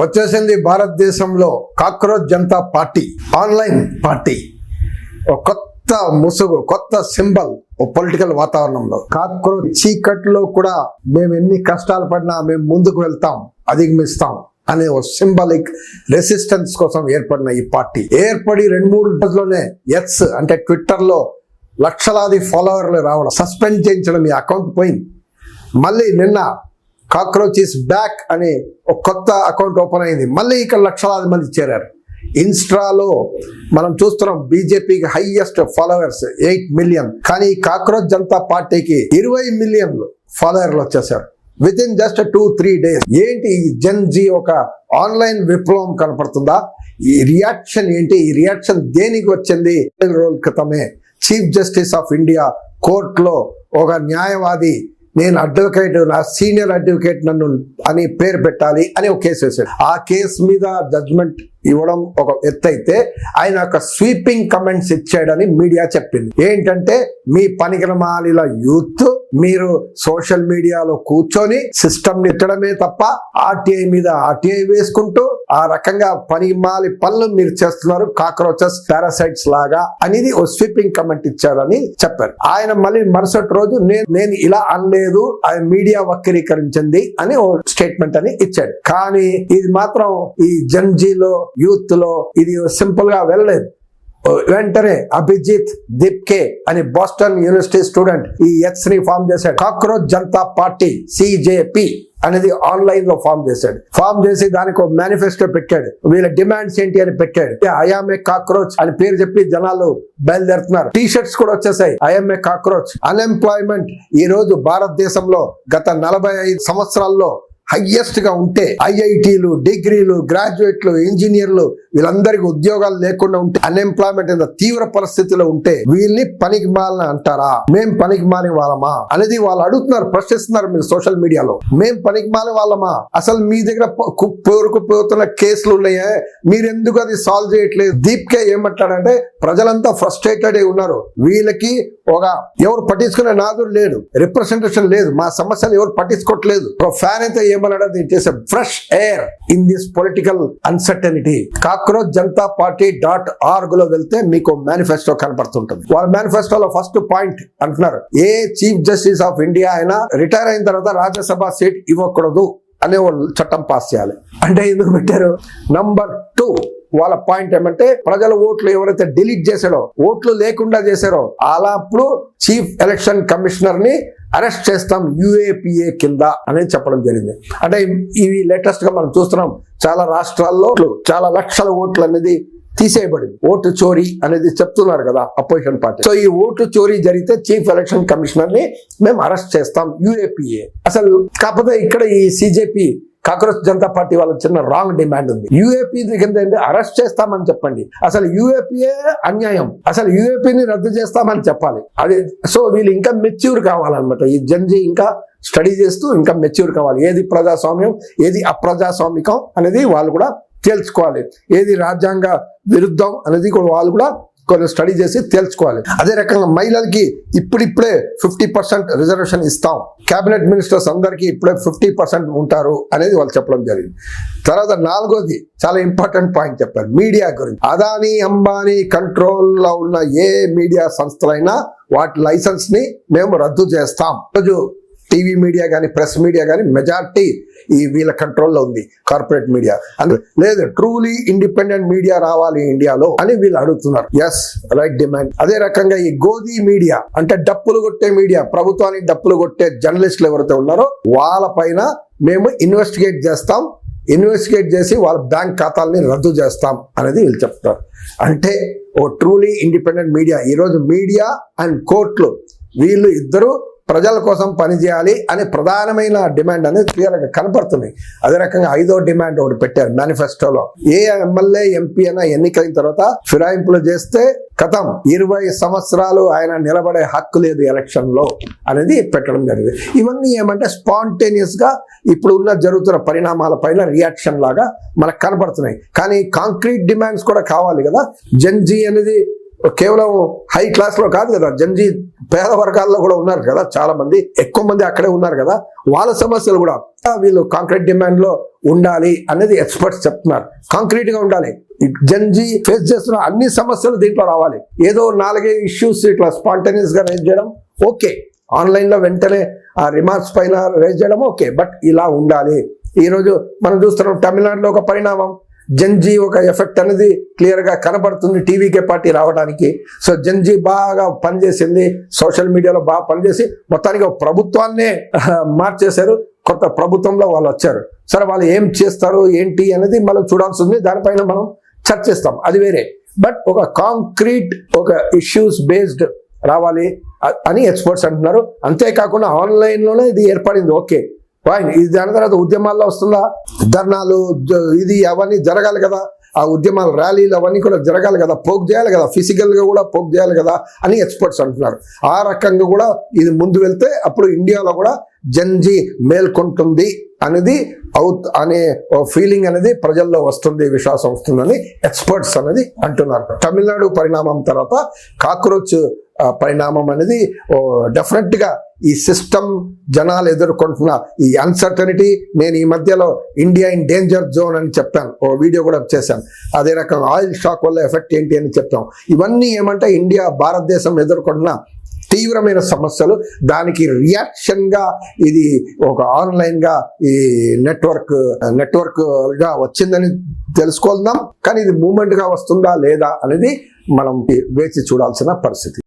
వచ్చేసింది భారతదేశంలో cockroach Janata party online party. ఒక కొత్త ముసుగు, కొత్త సింబల్ పొలిటికల్ వాతావరణంలో. కాక్రోచ్ చీకట్లో కూడా మేము ఎన్ని కష్టాలు పడినా మేము ముందుకు వెళ్తాం, అధిగమిస్తాం అనే ఒక సింబాలిక్ రెసిస్టెన్స్ కోసం ఏర్పడిన ఈ పార్టీ ఏర్పడి 2-3 రోజుల్లోనే ఎక్స్ అంటే ట్విట్టర్ లో లక్షలాది ఫాలోవర్లు రావడం, సస్పెండ్ చేయించడం, ఈ అకౌంట్ పోయింది. మళ్ళీ నిన్న కాక్రోచ్ ఇస్ బ్యాక్ అని ఒక కొత్త అకౌంట్ ఓపెన్ అయింది. మళ్ళీ ఇక్కడ లక్షలాది మంది చేరారు. ఇన్స్టాలో మనం చూస్తున్నాం బీజేపీకి హైయెస్ట్ ఫాలోవర్స్ 8 మిలియన్, కానీ కాక్రోచ్ జనతా పార్టీకి 20 మిలియన్లు ఫాలోవర్లు వచ్చేసారు విత్ ఇన్ జస్ట్ 2-3 డేస్. ఏంటి ఈ జెన్ జీ ఒక ఆన్లైన్ విప్లవం కనపడుతుందా? ఈ రియాక్షన్ ఏంటి? ఈ రియాక్షన్ దేనికి వచ్చింది? రోజుల క్రితమే చీఫ్ జస్టిస్ ఆఫ్ ఇండియా కోర్టులో ఒక న్యాయవాది, నేను అడ్వకేట్, నా సీనియర్ అడ్వకేట్ నన్ను అని పేరు పెట్టాలి అని ఒక కేసు వేశాడు. ఆ కేసు మీద జడ్జ్మెంట్ ఇవ్వడం ఒక ఎత్తు అయితే, ఆయన ఒక స్వీపింగ్ కమెంట్స్ ఇచ్చాడని మీడియా చెప్పింది. ఏంటంటే, మీ పనికిమాలిన యూత్ మీరు సోషల్ మీడియాలో కూర్చొని సిస్టమ్ నెట్టడమే తప్ప ఆర్టీఐ మీద ఆర్టీఐ వేసుకుంటూ ఆ రకంగా పనిమాలి పనులు మీరు చేస్తున్నారు, కాక్రోచెస్, పారాసైట్స్ లాగా అనేది ఓ స్వీపింగ్ కమెంట్ ఇచ్చారని చెప్పారు. ఆయన మళ్ళీ మరుసటి రోజు నేను ఇలా అనలేదు, ఆయన మీడియా వక్రీకరించింది అని ఓ స్టేట్మెంట్ అని ఇచ్చాడు. కానీ ఇది మాత్రం ఈ జన్జీలో, యూత్ లో ఇది సింపుల్ గా వెళ్ళలేదు. వెంటనే అభిజిత్ దిప్కే అని బోస్టన్ యూనివర్సిటీ స్టూడెంట్ ఈ ఎక్స్ ని ఫామ్ చేశాడు. కాక్రోచ్ జనతా పార్టీ CJP అనేది ఆన్లైన్ లో ఫామ్ చేశాడు. ఫామ్ చేసి దానికి ఒక మేనిఫెస్టో పెట్టాడు. వీళ్ళ డిమాండ్స్ ఏంటి అని పెట్టాడు. ఐఎమ్ ఏ కాక్రోచ్ అని పేరు చెప్పి జనాలు బయలుదేరుతున్నారు. టీ షర్ట్స్ కూడా వచ్చేసాయి, ఐఎమ్ ఏ కాక్రోచ్. అన్ఎంప్లాయ్మెంట్ ఈ రోజు భారతదేశంలో గత 45 సంవత్సరాల్లో హైయెస్ట్ గా ఉంటే, ఐఐటీలు, డిగ్రీలు, గ్రాడ్యుయేట్లు, ఇంజనీర్లు వీళ్ళందరికీ ఉద్యోగాలు లేకుండా ఉంటే, అన్ఎంప్లాయ్మెంట్ ఇంత తీవ్ర పరిస్థితిలో ఉంటే వీళ్ళని పనికి మాలిన అంటారా? మేం పనికి మాలిన వాళ్ళమా అనేది వాళ్ళు అడుగుతున్నారు, ప్రశ్నిస్తున్నారు. మీరు సోషల్ మీడియాలో మేం పనికి మాలిన వాళ్ళమా? అసలు మీ దగ్గర పేరుకుపోతున్న కేసులు ఉన్నాయే, మీరెందుకు అది సాల్వ్ చేయట్లేదు? దీప్కే ఏమంటాడంటే, ప్రజలంతా ఫ్రస్ట్రేటెడ్ అయి ఉన్నారు, వీళ్ళకి ఒక ఎవరు పట్టించుకునే నాదుడు లేడు, రిప్రజెంటేషన్ లేదు, మా సమస్యలు ఎవరు పట్టించుకోవట్లేదు. ఫ్యాన్ అయితే ఏమన్నాడు, it is a fresh air in this political uncertainty. Cockroach Janata party .org లో వెళ్తే మీకు మేనిఫెస్టో కనపడుతుంటుంది. వాళ్ళ మేనిఫెస్టోలో ఫస్ట్ పాయింట్ అంటున్నారు, ఏ చీఫ్ జస్టిస్ ఆఫ్ ఇండియా అయినా రిటైర్ అయిన తర్వాత రాజ్యసభ సీట్ ఇవ్వకూడదు అనే చట్టం పాస్ చేయాలి. అంటే ఎందుకు పెట్టారు? నంబర్ 2 వాళ్ళ పాయింట్ ఏమంటే, ప్రజల ఓట్లు ఎవరైతే డిలీట్ చేశారో, ఓట్లు లేకుండా చేశారో, అలా అప్పుడు చీఫ్ ఎలక్షన్ కమిషనర్ ని అరెస్ట్ చేస్తాం UAPA కింద అనేది చెప్పడం జరిగింది. అంటే ఇవి లేటెస్ట్ గా మనం చూస్తున్నాం, చాలా రాష్ట్రాల్లో చాలా లక్షల ఓట్లు అనేది తీసేయబడింది. ఓటు చోరీ అనేది చెప్తున్నారు కదా అపోజిషన్ పార్టీ. సో ఈ ఓటు చోరీ జరిగితే చీఫ్ ఎలక్షన్ కమిషనర్ ని మేము అరెస్ట్ చేస్తాం UAPA. అసలు కాకపోతే ఇక్కడ ఈ CJP కాక్రోచ్ జనతా పార్టీ వాళ్ళ చిన్న రాంగ్ డిమాండ్ ఉంది. UAPA కింద అరెస్ట్ చేస్తామని చెప్పండి. అసలు UAPA అన్యాయం, అసలు UAPని రద్దు చేస్తామని చెప్పాలి. అది సో వీళ్ళు ఇంకా మెచ్యూర్ కావాలన్నమాట. ఈ జన్జీ ఇంకా స్టడీ చేస్తూ ఇంకా మెచ్యూర్ కావాలి. ఏది ప్రజాస్వామ్యం, ఏది అప్రజాస్వామికం అనేది వాళ్ళు కూడా తేల్చుకోవాలి. ఏది రాజ్యాంగ విరుద్ధం అనేది కూడా వాళ్ళు కూడా కొన్ని స్టడీ చేసి తేల్చుకోవాలి. అదే రకంగా మహిళలకి ఇప్పుడిప్పుడే 50% రిజర్వేషన్ ఇస్తాం, కేబినెట్ మినిస్టర్స్ అందరికీ ఇప్పుడే 50% ఉంటారు అనేది వాళ్ళు చెప్పడం జరిగింది. తర్వాత 4వది చాలా ఇంపార్టెంట్ పాయింట్ చెప్పారు, మీడియా గురించి. అదానీ అంబానీ కంట్రోల్లో ఉన్న ఏ మీడియా సంస్థలైనా వాటి లైసెన్స్ ని మేము రద్దు చేస్తాం. రోజు టీవీ మీడియా కానీ, ప్రెస్ మీడియా కానీ మెజారిటీ ఈ వీళ్ళ కంట్రోల్లో ఉంది, కార్పొరేట్ మీడియా. లేదు, ట్రూలీ ఇండిపెండెంట్ మీడియా రావాలి ఇండియాలో అని వీళ్ళు అడుగుతున్నారు. Yes, right demand. అదే రకంగా ఈ గోదీ మీడియా అంటే డప్పులు కొట్టే మీడియా, ప్రభుత్వానికి డప్పులు కొట్టే జర్నలిస్టులు ఎవరైతే ఉన్నారో వాళ్ళ పైన మేము ఇన్వెస్టిగేట్ చేస్తాం, ఇన్వెస్టిగేట్ చేసి వాళ్ళ బ్యాంక్ ఖాతాలని రద్దు చేస్తాం అనేది వీళ్ళు చెప్తారు. అంటే ఓ ట్రూలీ ఇండిపెండెంట్ మీడియా. ఈరోజు మీడియా అండ్ కోర్టులు వీళ్ళు ఇద్దరు ప్రజల కోసం పనిచేయాలి అనే ప్రధానమైన డిమాండ్ అనేది క్లియర్గా కనపడుతుంది. అదే రకంగా 5వ డిమాండ్ ఒకటి పెట్టారు మేనిఫెస్టోలో. ఏ ఎమ్మెల్యే ఎంపీ అయినా ఎన్నికైన తర్వాత ఫిరాయింపులు చేస్తే కథం 20 సంవత్సరాలు ఆయన నిలబడే హక్కు లేదు ఎలక్షన్ లో అనేది పెట్టడం జరిగింది. ఇవన్నీ ఏమంటే స్పాంటేనియస్ గా ఇప్పుడు ఉన్న జరుగుతున్న పరిణామాల పైన రియాక్షన్ లాగా మనకు కనపడుతున్నాయి. కానీ కాంక్రీట్ డిమాండ్స్ కూడా కావాలి కదా. జన్జీ అనేది కేవలం హై క్లాస్ లో కాదు కదా, జంజీ పేద వర్గాల్లో కూడా ఉన్నారు కదా, చాలా మంది, ఎక్కువ మంది అక్కడే ఉన్నారు కదా. వాళ్ళ సమస్యలు కూడా వీళ్ళు కాంక్రీట్ డిమాండ్ లో ఉండాలి అనేది ఎక్స్పర్ట్స్ చెప్తున్నారు. కాంక్రీట్ గా ఉండాలి. జంజీ ఫేస్ చేస్తున్న అన్ని సమస్యలు దీంట్లో రావాలి. ఏదో 4 ఇష్యూస్ ఇట్లా స్పాంటేనియస్ గా రైజ్ చేయడం ఓకే, ఆన్లైన్ లో వెంటనే ఆ రిమార్క్స్ పైన రైజ్ చేయడం ఓకే, బట్ ఇలా ఉండాలి. ఈ రోజు మనం చూస్తున్నాం తమిళనాడులో ఒక పరిణామం, జంజీ ఒక ఎఫెక్ట్ అనేది క్లియర్ గా కనబడుతుంది టీవీకే పార్టీ రావడానికి. సో జంజీ బాగా పనిచేసింది, సోషల్ మీడియాలో బాగా పనిచేసి మొత్తానికి ఒక ప్రభుత్వాన్నే మార్చేశారు. కొత్త ప్రభుత్వంలో వాళ్ళు వచ్చారు. సరే, వాళ్ళు ఏం చేస్తారు ఏంటి అనేది మనం చూడాల్సి ఉంది, దానిపైన మనం చర్చిస్తాం, అది వేరే. బట్ ఒక కాంక్రీట్ ఒక ఇష్యూస్ బేస్డ్ రావాలి అని ఎక్స్పర్ట్స్ అంటున్నారు. అంతేకాకుండా ఆన్లైన్ లోనే ఇది ఏర్పడింది, ఓకే ఫైన్. ఇది దాని తర్వాత ఉద్యమాల్లో వస్తుందా, ధర్నాలు ఇది అవన్నీ జరగాలి కదా, ఆ ఉద్యమాలు ర్యాలీలు అవన్నీ కూడా జరగాలి కదా, పోక్ చేయాలి కదా, ఫిజికల్ గా కూడా పోక్ చేయాలి కదా అని ఎక్స్పర్ట్స్ అంటున్నారు. ఆ రకంగా కూడా ఇది ముందు వెళ్తే అప్పుడు ఇండియాలో కూడా జంజీ మేల్కొంటుంది అనేది అనే ఫీలింగ్ అనేది ప్రజల్లో వస్తుంది, విశ్వాసం వస్తుందని ఎక్స్పర్ట్స్ అనేది అంటున్నారు. తమిళనాడు పరిణామం తర్వాత కాక్రోచ్ పరిణామం అనేది డెఫినెట్ గా ఈ సిస్టమ్ జనాలు ఎదుర్కొంటున్న ఈ అన్సర్టనిటీ, నేను ఈ మధ్యలో ఇండియా ఇన్ డేంజర్ జోన్ అని చెప్పాను, ఓ వీడియో కూడా చేశాను. అదే రకంగా ఆయిల్ షాక్ వల్ల ఎఫెక్ట్ ఏంటి అని చెప్పాం. ఇవన్నీ ఏమంటే ఇండియా భారతదేశం ఎదుర్కొంటున్న తీవ్రమైన సమస్యలు, దానికి రియాక్షన్ గా ఇది ఒక ఆన్లైన్ గా ఈ నెట్వర్క్ గా వచ్చిందని తెలుసుకుందాం. కానీ ఇది మూమెంట్ గా వస్తుందా లేదా అనేది మనం వేచి చూడాల్సిన పరిస్థితి.